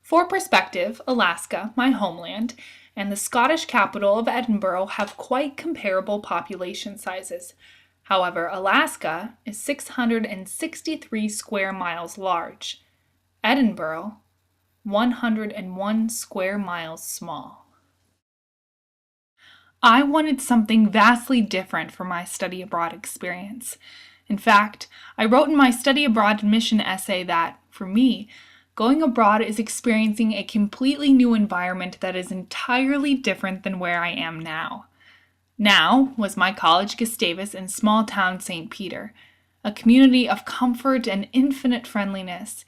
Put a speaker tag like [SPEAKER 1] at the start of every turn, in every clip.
[SPEAKER 1] For perspective, Alaska, my homeland, and the Scottish capital of Edinburgh have quite comparable population sizes. However, Alaska is 663 square miles large. Edinburgh, 101 square miles small. I wanted something vastly different for my study abroad experience. In fact, I wrote in my study abroad admission essay that, for me, going abroad is experiencing a completely new environment that is entirely different than where I am now. Now was my college Gustavus in small town St. Peter, a community of comfort and infinite friendliness,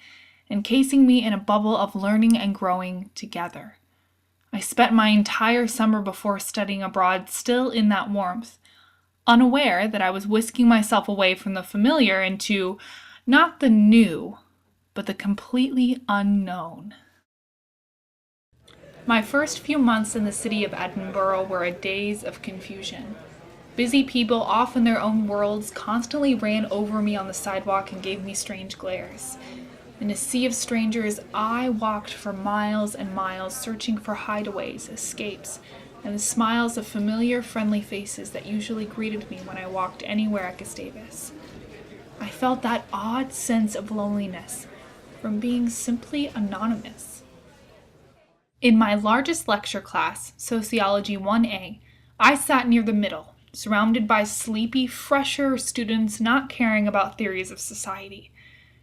[SPEAKER 1] encasing me in a bubble of learning and growing together. I spent my entire summer before studying abroad still in that warmth, unaware that I was whisking myself away from the familiar into not the new, but the completely unknown. My first few months in the city of Edinburgh were a daze of confusion. Busy people off in their own worlds constantly ran over me on the sidewalk and gave me strange glares. In a sea of strangers, I walked for miles and miles searching for hideaways, escapes, and the smiles of familiar, friendly faces that usually greeted me when I walked anywhere at Gustavus. I felt that odd sense of loneliness from being simply anonymous. In my largest lecture class, Sociology 1A, I sat near the middle, surrounded by sleepy, fresher students not caring about theories of society.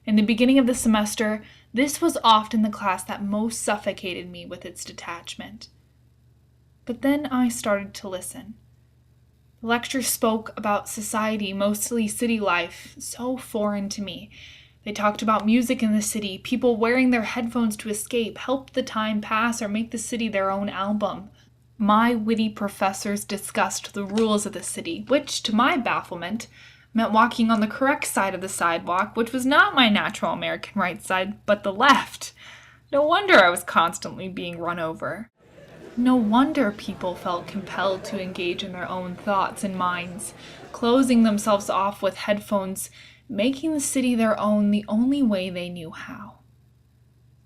[SPEAKER 1] In the beginning of the semester, this was often the class that most suffocated me with its detachment. But then I started to listen. The lecture spoke about society, mostly city life, so foreign to me. They talked about music in the city, people wearing their headphones to escape, help the time pass, or make the city their own album. My witty professors discussed the rules of the city, which, to my bafflement, meant walking on the correct side of the sidewalk, which was not my natural American right side, but the left. No wonder I was constantly being run over. No wonder people felt compelled to engage in their own thoughts and minds, closing themselves off with headphones, making the city their own the only way they knew how.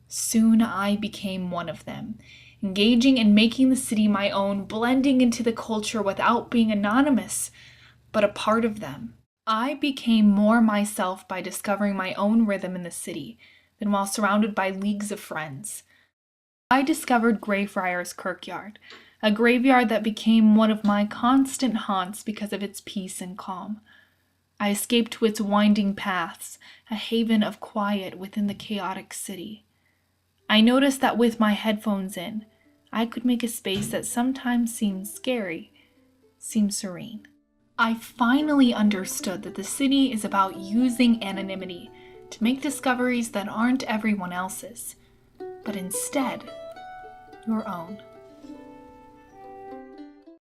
[SPEAKER 1] Soon I became one of them, engaging in making the city my own, blending into the culture without being anonymous, but a part of them. I became more myself by discovering my own rhythm in the city than while surrounded by leagues of friends. I discovered Greyfriars Kirkyard, a graveyard that became one of my constant haunts because of its peace and calm. I escaped to its winding paths, a haven of quiet within the chaotic city. I noticed that with my headphones in, I could make a space that sometimes seemed scary, seem serene. I finally understood that the city is about using anonymity to make discoveries that aren't everyone else's, but instead your own.